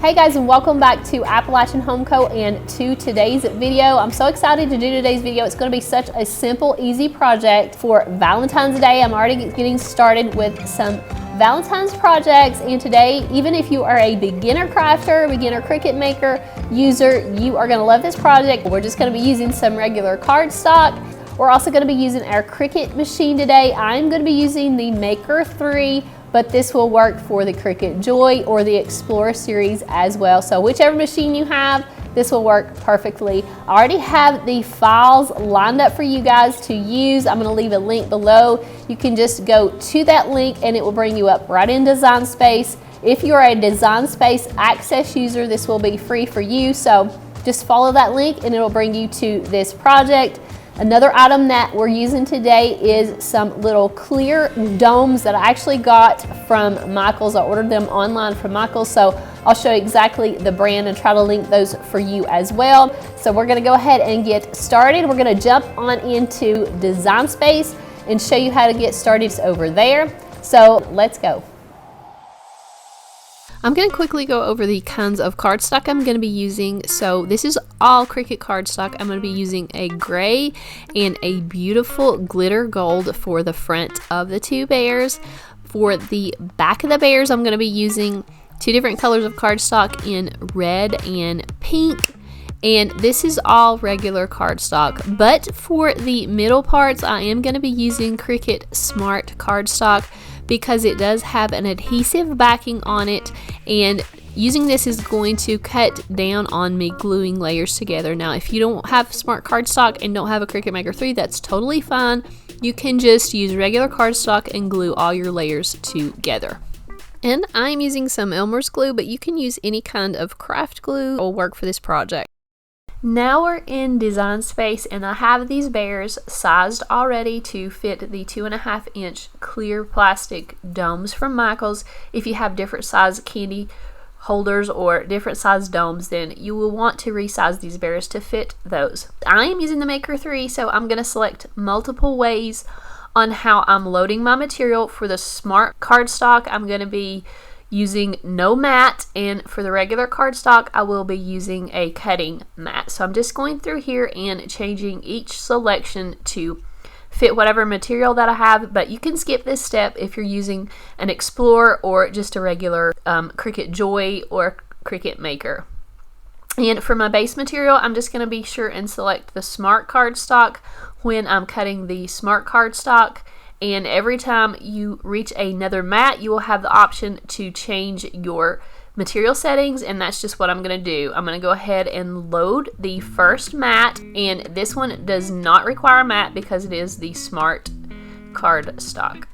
Hey guys, and welcome back to Appalachian Home Co. and to today's video. I'm so excited to do today's video. It's going to be such a simple, easy project for Valentine's Day. I'm already getting started with some Valentine's projects, and today, even if you are a beginner crafter, beginner Cricut Maker user, you are going to love this project. We're just going to be using some regular cardstock. We're also going to be using our Cricut machine today. I'm going to be using the Maker 3, but this will work for the Cricut Joy or the Explorer series as well. So whichever machine you have, this will work perfectly. I already have the files lined up for you guys to use. I'm gonna leave a link below. You can just go to that link and it will bring you up right in Design Space. If you're a Design Space Access user, this will be free for you. So just follow that link and it'll bring you to this project. Another item that we're using today is some little clear domes that I actually got from Michael's. I ordered them online from Michael's, so I'll show you exactly the brand and try to link those for you as well. So we're gonna go ahead and get started. We're gonna jump on into Design Space and show you how to get started over there. So let's go. I'm going to quickly go over the kinds of cardstock I'm going to be using. So this is all Cricut cardstock. I'm going to be using a gray and a beautiful glitter gold for the front of the two bears. For the back of the bears, I'm going to be using two different colors of cardstock in red and pink. And this is all regular cardstock. But for the middle parts, I am going to be using Cricut Smart cardstock, because it does have an adhesive backing on it, and using this is going to cut down on me gluing layers together. Now if you don't have Smart cardstock and don't have a Cricut Maker 3, that's totally fine. You can just use regular cardstock and glue all your layers together. And I'm using some Elmer's glue, but you can use any kind of craft glue. It will work for this project. Now we're in Design Space, and I have these bears sized already to fit the 2.5 inch clear plastic domes from Michael's. If you have different size candy holders or different size domes, then you will want to resize these bears to fit those. I am using the Maker 3, so I'm going to select multiple ways on how I'm loading my material. For the Smart cardstock, I'm going to be using no mat, and for the regular cardstock I will be using a cutting mat. So I'm just going through here and changing each selection to fit whatever material that I have, but you can skip this step if you're using an Explorer or just a regular Cricut Joy or Cricut Maker. And for my base material, I'm just going to be sure and select the Smart cardstock when I'm cutting the Smart cardstock. And every time you reach another mat, you will have the option to change your material settings, and that's just what I'm going to do. I'm going to go ahead and load the first mat, and this one does not require a mat because it is the Smart cardstock.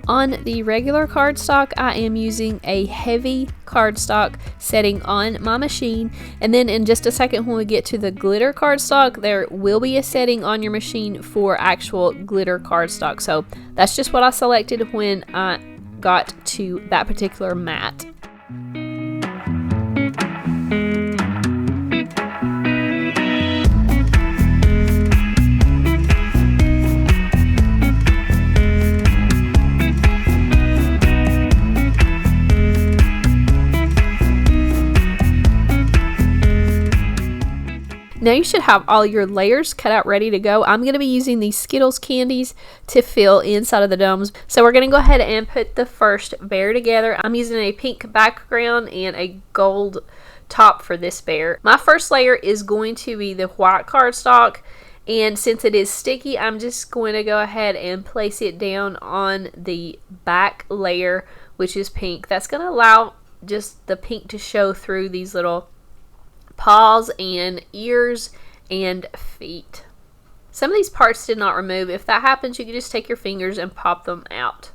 On the regular cardstock, I am using a heavy cardstock setting on my machine, and then in just a second when we get to the glitter cardstock, there will be a setting on your machine for actual glitter cardstock. So that's just what I selected when I got to that particular mat. Now you should have all your layers cut out ready to go. I'm going to be using these Skittles candies to fill inside of the domes. So we're going to go ahead and put the first bear together. I'm using a pink background and a gold top for this bear. My first layer is going to be the white cardstock, and since it is sticky, I'm just going to go ahead and place it down on the back layer, which is pink. That's going to allow just the pink to show through these little paws and ears and feet. Some of these parts did not remove. If that happens, you can just take your fingers and pop them out.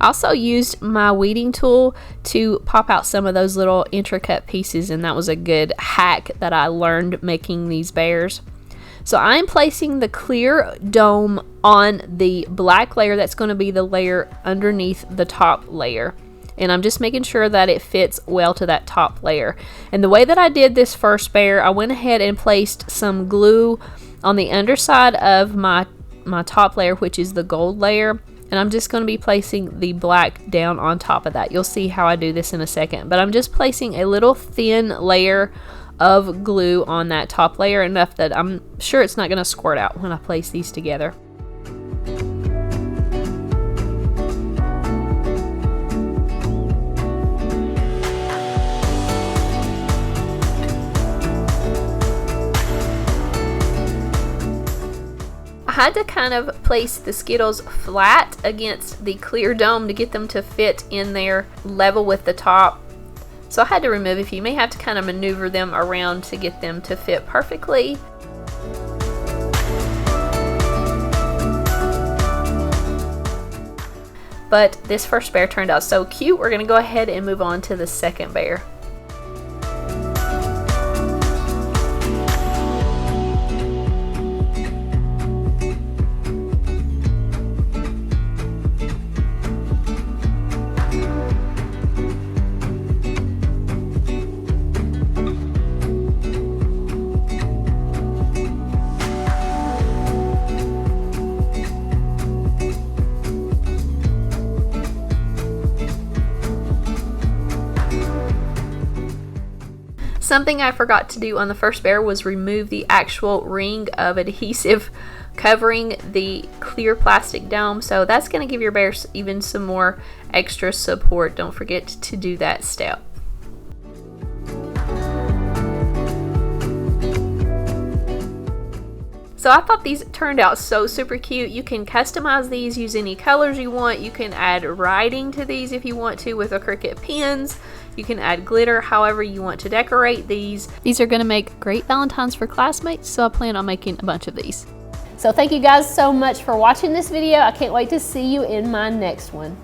Also used my weeding tool to pop out some of those little intricate pieces, and that was a good hack that I learned making these bears. So I'm placing the clear dome on the black layer. That's going to be the layer underneath the top layer. And I'm just making sure that it fits well to that top layer. And the way that I did this first bear, I went ahead and placed some glue on the underside of my top layer, which is the gold layer. And I'm just going to be placing the black down on top of that. You'll see how I do this in a second. But I'm just placing a little thin layer of glue on that top layer, enough that I'm sure it's not going to squirt out when I place these together. I had to kind of place the Skittles flat against the clear dome to get them to fit in there level with the top. So I had to remove a few. You may have to kind of maneuver them around to get them to fit perfectly. But this first bear turned out so cute. We're going to go ahead and move on to the second bear. Something I forgot to do on the first bear was remove the actual ring of adhesive covering the clear plastic dome. So that's going to give your bears even some more extra support. Don't forget to do that step. So I thought these turned out so super cute. You can customize these, use any colors you want. You can add writing to these if you want to with a Cricut pens. You can add glitter however you want to decorate these. These are going to make great Valentines for classmates, so I plan on making a bunch of these. So thank you guys so much for watching this video. I can't wait to see you in my next one.